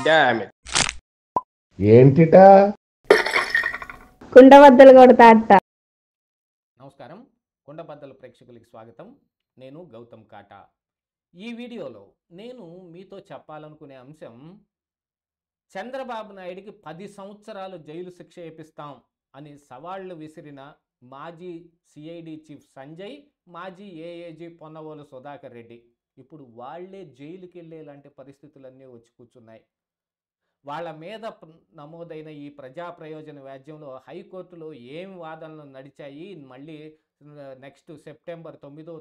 Damn it. ఏంటిటా కుండబద్దలు కొడతా అట్ట. నమస్కారం, కుండబద్దల ప్రేక్షకులకి స్వాగతం. నేను గౌతమ్ కాటా. ఈ వీడియోలో నేను మీతో చెప్పాలనుకునే అంశం, చంద్రబాబు నాయుడికి 10 సంవత్సరాలు జైలు శిక్ష వేపిస్తాం అని సవాళ్లు విసిరిన మాజీ సిఐడి చీఫ్ సంజయ్, మాజీ ఏఏజీ పొన్నవోలు సుధాకర్ రెడ్డి ఇప్పుడు వాళ్లే జైలుకి వెళ్ళేలాంటి పరిస్థితులన్నీ వచ్చి కూర్చున్నాయి. వాళ్ళ మీద నమోదైన ఈ ప్రజా ప్రయోజన వ్యాజ్యంలో హైకోర్టులో ఏం వాదనలు నడిచాయి, మళ్ళీ నెక్స్ట్ సెప్టెంబర్ 9వ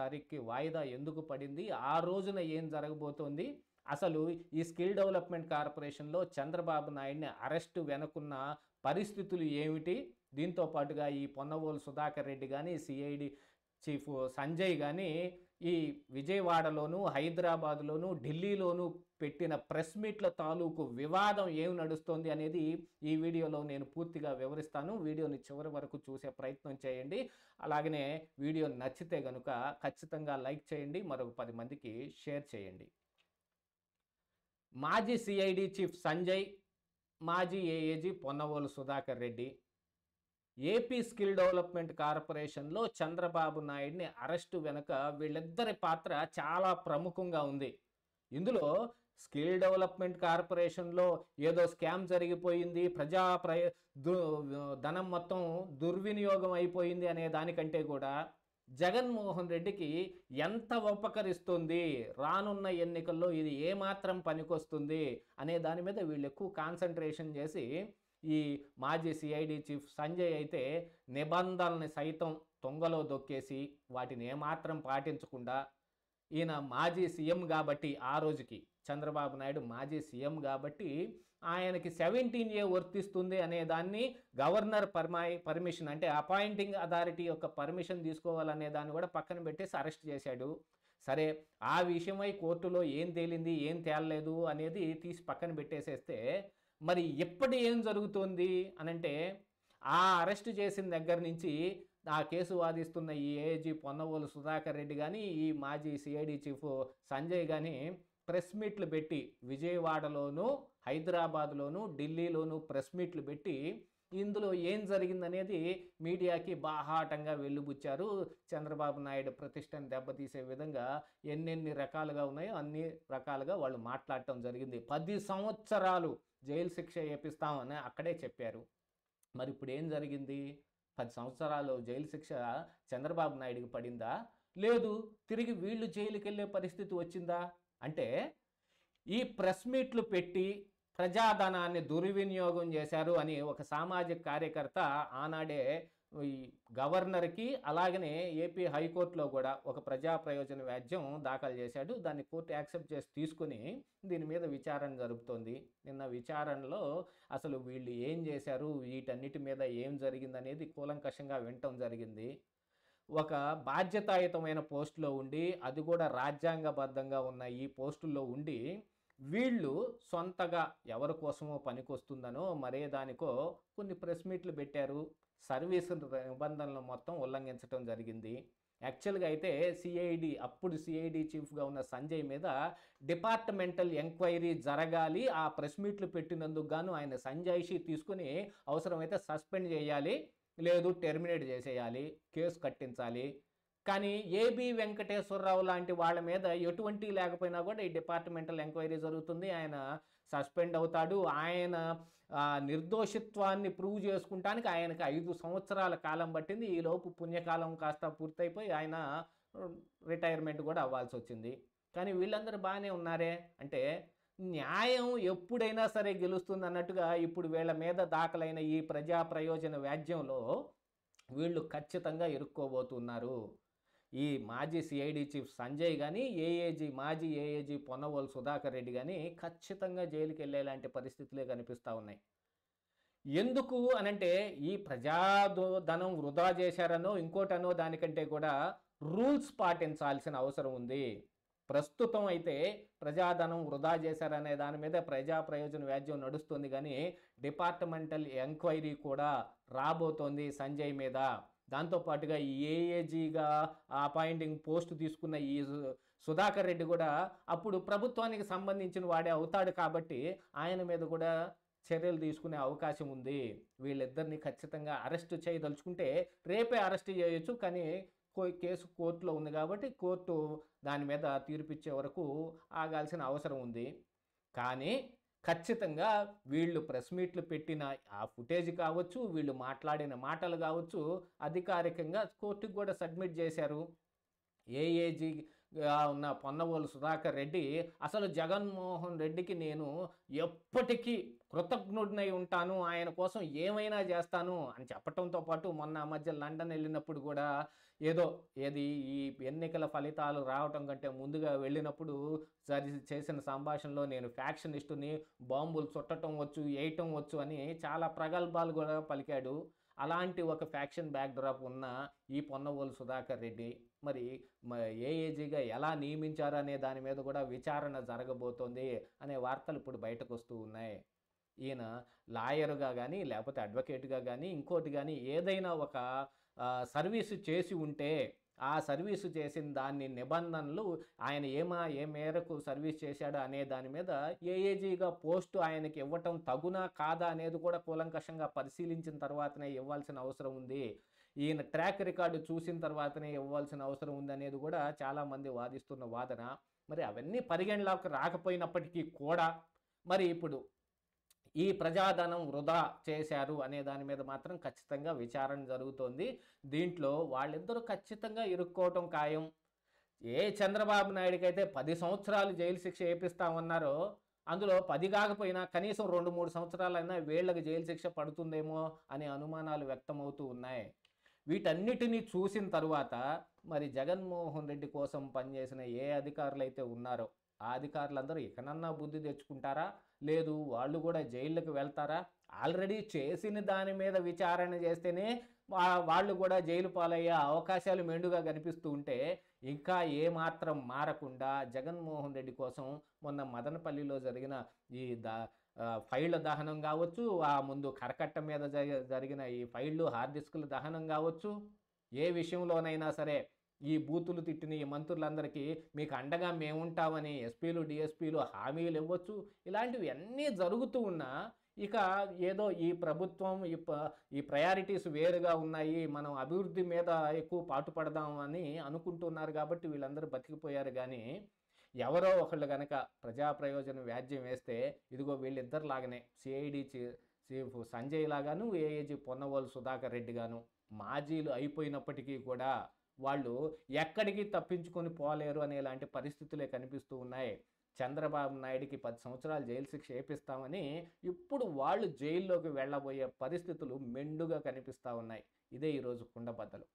తారీఖుకి వాయిదా ఎందుకు పడింది, ఆ రోజున ఏం జరగబోతోంది, అసలు ఈ స్కిల్ డెవలప్మెంట్ కార్పొరేషన్లో చంద్రబాబు నాయుడిని అరెస్టు వెనుకున్న పరిస్థితులు ఏమిటి, దీంతో పాటుగా ఈ పొన్నవోలు సుధాకర్ రెడ్డి కానీ సిఐడి చీఫ్ సంజయ్ కానీ ఈ విజయవాడలోను, హైదరాబాద్లోను, ఢిల్లీలోను పెట్టిన ప్రెస్ మీట్ల తాలూకు వివాదం ఏమి నడుస్తోంది అనేది ఈ వీడియోలో నేను పూర్తిగా వివరిస్తాను. వీడియోని చివరి వరకు చూసే ప్రయత్నం చేయండి. అలాగనే వీడియో నచ్చితే కనుక ఖచ్చితంగా లైక్ చేయండి, మరొక 10 మందికి షేర్ చేయండి. మాజీ సిఐడి చీఫ్ సంజయ్, మాజీ AAG Ponnavolu Sudhakar Reddy AP skill development కార్పొరేషన్లో చంద్రబాబు నాయుడిని అరెస్టు వెనుక వీళ్ళిద్దరి పాత్ర చాలా ప్రముఖంగా ఉంది. ఇందులో స్కిల్ డెవలప్మెంట్ కార్పొరేషన్లో ఏదో స్కామ్ జరిగిపోయింది, ధనం మొత్తం దుర్వినియోగం అయిపోయింది అనే దానికంటే కూడా జగన్మోహన్ రెడ్డికి ఎంత ఉపకరిస్తుంది, రానున్న ఎన్నికల్లో ఇది ఏమాత్రం పనికొస్తుంది అనే దాని మీద వీళ్ళు ఎక్కువ కాన్సన్ట్రేషన్ చేసి, ఈ మాజీ సిఐడి చీఫ్ సంజయ్ అయితే నిబంధనల్ని సైతం తొంగలో దొక్కేసి వాటిని ఏమాత్రం పాటించకుండా, ఈయన మాజీ సీఎం కాబట్టి, ఆ రోజుకి చంద్రబాబు నాయుడు మాజీ సీఎం కాబట్టి ఆయనకి 17A వర్తిస్తుంది అనే దాన్ని గవర్నర్ పర్మిషన్, అంటే అపాయింటింగ్ అథారిటీ యొక్క పర్మిషన్ తీసుకోవాలనే దాన్ని కూడా పక్కన పెట్టేసి అరెస్ట్ చేశాడు. సరే, ఆ విషయమై కోర్టులో ఏం తేలింది ఏం తేలలేదు అనేది తీసి పక్కన పెట్టేసేస్తే, మరి ఎప్పటి ఏం జరుగుతోంది అనంటే, ఆ అరెస్ట్ చేసిన దగ్గర నుంచి ఆ కేసు వాదిస్తున్న ఈ ఏఏజీ పొన్నవోలు సుధాకర్ రెడ్డి కానీ, ఈ మాజీ సిఐడి చీఫ్ సంజయ్ కానీ ప్రెస్ మీట్లు పెట్టి విజయవాడలోను, హైదరాబాద్లోను, ఢిల్లీలోను ప్రెస్ మీట్లు పెట్టి ఇందులో ఏం జరిగిందనేది మీడియాకి బాహాటంగా వెలుబుచ్చారు. చంద్రబాబు నాయుడు ప్రతిష్టను దెబ్బతీసే విధంగా ఎన్నెన్ని రకాలుగా ఉన్నాయో అన్ని రకాలుగా వాళ్ళు మాట్లాడటం జరిగింది. 10 సంవత్సరాలు జైలు శిక్ష వేపిస్తామని అక్కడే చెప్పారు. మరి ఇప్పుడు ఏం జరిగింది? 10 సంవత్సరాలు జైలు శిక్ష చంద్రబాబు నాయుడికి పడిందా? లేదు, తిరిగి వీళ్ళు జైలుకి వెళ్ళే పరిస్థితి వచ్చిందా? అంటే ఈ ప్రెస్ మీట్లు పెట్టి ప్రజాధనాన్ని దుర్వినియోగం చేశారు అని ఒక సామాజిక కార్యకర్త ఆనాడే ఈ గవర్నర్కి, అలాగనే ఏపీ హైకోర్టులో కూడా ఒక ప్రజా ప్రయోజన వ్యాజ్యం దాఖలు చేశాడు. దాన్ని కోర్టు యాక్సెప్ట్ చేసి తీసుకుని దీని మీద విచారణ జరుపుతోంది. నిన్న విచారణలో అసలు వీళ్ళు ఏం చేశారు, వీటన్నిటి మీద ఏం జరిగిందనేది కూలంకషంగా వినటం జరిగింది. ఒక బాధ్యతాయుతమైన పోస్టులో ఉండి, అది కూడా రాజ్యాంగబద్ధంగా ఉన్న ఈ పోస్టుల్లో ఉండి, వీళ్ళు సొంతగా ఎవరి కోసమో పనికొస్తుందనో మరే దానికో కొన్ని ప్రెస్ మీట్లు పెట్టారు. సర్వీసు నిబంధనలు మొత్తం ఉల్లంఘించడం జరిగింది. యాక్చువల్గా అయితే అప్పుడు సిఐడి చీఫ్గా ఉన్న సంజయ్ మీద డిపార్ట్మెంటల్ ఎంక్వైరీ జరగాలి. ఆ ప్రెస్ మీట్లు పెట్టినందుకు గాను ఆయన సంజాయిషీ తీసుకుని అవసరమైతే సస్పెండ్ చేయాలి, లేదు టెర్మినేట్ చేసేయాలి, కేసు కట్టించాలి. కానీ ఏబి వెంకటేశ్వరరావు లాంటి వాళ్ళ మీద ఎటువంటి లేకపోయినా కూడా ఈ డిపార్ట్మెంటల్ ఎంక్వైరీ జరుగుతుంది, ఆయన సస్పెండ్ అవుతాడు. ఆయన నిర్దోషిత్వాన్ని ప్రూవ్ చేసుకుంటానికి ఆయనకి 5 సంవత్సరాల కాలం పట్టింది. ఈలోపు పుణ్యకాలం కాస్త పూర్తయిపోయి ఆయన రిటైర్మెంట్ కూడా అవ్వాల్సి వచ్చింది. కానీ వీళ్ళందరూ బాగానే ఉన్నారే అంటే, న్యాయం ఎప్పుడైనా సరే గెలుస్తుంది అన్నట్టుగా ఇప్పుడు వీళ్ళ మీద దాఖలైన ఈ ప్రజా ప్రయోజన వ్యాజ్యంలో వీళ్ళు ఖచ్చితంగా ఇరుక్కోబోతున్నారు. ఈ మాజీ సిఐడి చీఫ్ సంజయ్ కానీ, మాజీ ఏఏజీ పొన్నవోలు సుధాకర్ రెడ్డి కానీ ఖచ్చితంగా జైలుకి వెళ్ళేలాంటి పరిస్థితులే కనిపిస్తూ ఉన్నాయి. ఎందుకు అనంటే, ఈ ప్రజాధనం వృధా చేశారనో ఇంకోటనో దానికంటే కూడా రూల్స్ పాటించాల్సిన అవసరం ఉంది. ప్రస్తుతం అయితే ప్రజాధనం వృధా చేశారనే దాని మీద ప్రజా ప్రయోజన వ్యాజ్యం నడుస్తుంది, కానీ డిపార్ట్మెంటల్ ఎంక్వైరీ కూడా రాబోతోంది సంజయ్ మీద. దాంతోపాటుగా ఈ ఏఏజీగా అపాయింటింగ్ పోస్ట్ తీసుకున్న ఈ సుధాకర్ రెడ్డి కూడా అప్పుడు ప్రభుత్వానికి సంబంధించిన వాడే అవుతాడు కాబట్టి ఆయన మీద కూడా చర్యలు తీసుకునే అవకాశం ఉంది. వీళ్ళిద్దరిని ఖచ్చితంగా అరెస్ట్ చేయదలుచుకుంటే రేపే అరెస్ట్ చేయొచ్చు. కానీ కేసు కోర్టులో ఉంది కాబట్టి కోర్టు దాని మీద తీర్పిచ్చే వరకు ఆగాల్సిన అవసరం ఉంది. కానీ ఖచ్చితంగా వీళ్ళు ప్రెస్ మీట్లు పెట్టిన ఆ ఫుటేజ్ కావచ్చు, వీళ్ళు మాట్లాడిన మాటలు కావచ్చు, అధికారికంగా కోర్టుకు కూడా సబ్మిట్ చేశారు. ఏఏజీగా ఉన్న పొన్నవోలు సుధాకర్ రెడ్డి అసలు జగన్మోహన్ రెడ్డికి నేను ఎప్పటికీ కృతజ్ఞుడినై ఉంటాను, ఆయన కోసం ఏమైనా చేస్తాను అని చెప్పటంతో పాటు మొన్న ఆ మధ్య లండన్ వెళ్ళినప్పుడు కూడా ఈ ఎన్నికల ఫలితాలు రావటం కంటే ముందుగా వెళ్ళినప్పుడు చేసిన సంభాషణలో నేను ఫ్యాక్షనిస్టుని, బాంబులు చుట్టడం వచ్చు, వేయటం వచ్చు అని చాలా ప్రగల్భాలు కూడా పలికాడు. అలాంటి ఒక ఫ్యాక్షన్ బ్యాక్డ్రాప్ ఉన్న ఈ పొన్నవోలు సుధాకర్ రెడ్డి మరి ఏఏజీగా ఎలా నియమించారు అనే దాని మీద కూడా విచారణ జరగబోతోంది అనే వార్తలు ఇప్పుడు బయటకు వస్తూ ఉన్నాయి. ఈయన లాయర్గా కానీ లేకపోతే అడ్వకేట్గా కానీ ఇంకోటి కానీ ఏదైనా ఒక సర్వీసు చేసి ఉంటే ఆ సర్వీసు చేసిన దాన్ని నిబంధనలు ఆయన ఏ మేరకు సర్వీస్ చేశాడు అనే దాని మీద ఏఏజీగా పోస్టు ఆయనకి ఇవ్వటం తగునా కాదా అనేది కూడా కూలంకషంగా పరిశీలించిన తర్వాతనే ఇవ్వాల్సిన అవసరం ఉంది. ఈయన ట్రాక్ రికార్డు చూసిన తర్వాతనే ఇవ్వాల్సిన అవసరం ఉంది అనేది కూడా చాలామంది వాదిస్తున్న వాదన. మరి అవన్నీ పరిగణలోకి రాకపోయినప్పటికీ కూడా మరి ఇప్పుడు ఈ ప్రజాధనం వృధా చేశారు అనే దాని మీద మాత్రం ఖచ్చితంగా విచారణ జరుగుతోంది. దీంట్లో వాళ్ళిద్దరూ ఖచ్చితంగా ఇరుక్కోవటం ఖాయం. చంద్రబాబు నాయుడికి అయితే 10 సంవత్సరాలు జైలు శిక్ష వేపిస్తామన్నారో అందులో 10 కాకపోయినా కనీసం 2-3 సంవత్సరాలైనా వీళ్ళకి జైలు శిక్ష పడుతుందేమో అనే అనుమానాలు వ్యక్తమవుతూ ఉన్నాయి. వీటన్నిటినీ చూసిన తరువాత మరి జగన్మోహన్ రెడ్డి కోసం పనిచేసిన ఏ అధికారులు అయితే ఉన్నారో ఆ అధికారులందరూ ఇకనన్నా బుద్ధి తెచ్చుకుంటారా, లేదు వాళ్ళు కూడా జైళ్ళకి వెళ్తారా? ఆల్రెడీ చేసిన దాని మీద విచారణ చేస్తేనే వాళ్ళు కూడా జైలు పాలయ్యే అవకాశాలు మెండుగా కనిపిస్తూ ఉంటే ఇంకా ఏమాత్రం మారకుండా జగన్మోహన్ రెడ్డి కోసం మొన్న మదనపల్లిలో జరిగిన ఈ ఫైళ్ళ దహనం కావచ్చు, ఆ ముందు కరకట్ట మీద జరిగిన ఈ ఫైళ్ళు హార్డ్ డిస్కుల దహనం కావచ్చు, ఏ విషయంలోనైనా సరే ఈ బూతులు తిట్టిన ఈ మంత్రులందరికీ మీకు అండగా మేముంటామని ఎస్పీలు డిఎస్పీలు హామీలు ఇవ్వచ్చు. ఇలాంటివి అన్నీ జరుగుతూ ఉన్నా ఇక ఏదో ఈ ప్రభుత్వం ఈ ప్రయారిటీస్ వేరుగా ఉన్నాయి, మనం అభివృద్ధి మీద ఎక్కువ పాటుపడదాం అని అనుకుంటున్నారు కాబట్టి వీళ్ళందరూ బతికిపోయారు. కానీ ఎవరో ఒకళ్ళు కనుక ప్రజా ప్రయోజనం వ్యాజ్యం వేస్తే ఇదిగో వీళ్ళిద్దరిలాగానే సిఐడి చీఫ్ సంజయ్ లాగాను ఏఏజీ పొన్నవోలు సుధాకర్ రెడ్డి గాను మాజీలు అయిపోయినప్పటికీ కూడా వాళ్ళు ఎక్కడికి తప్పించుకొని పోలేరు అనేలాంటి పరిస్థితులే కనిపిస్తూ ఉన్నాయి. చంద్రబాబు నాయుడికి 10 సంవత్సరాలు జైలు శిక్ష వేపిస్తామని ఇప్పుడు వాళ్ళు జైల్లోకి వెళ్ళబోయే పరిస్థితులు మెండుగా కనిపిస్తూ ఉన్నాయి. ఇదే ఈరోజు కుండబద్దలు.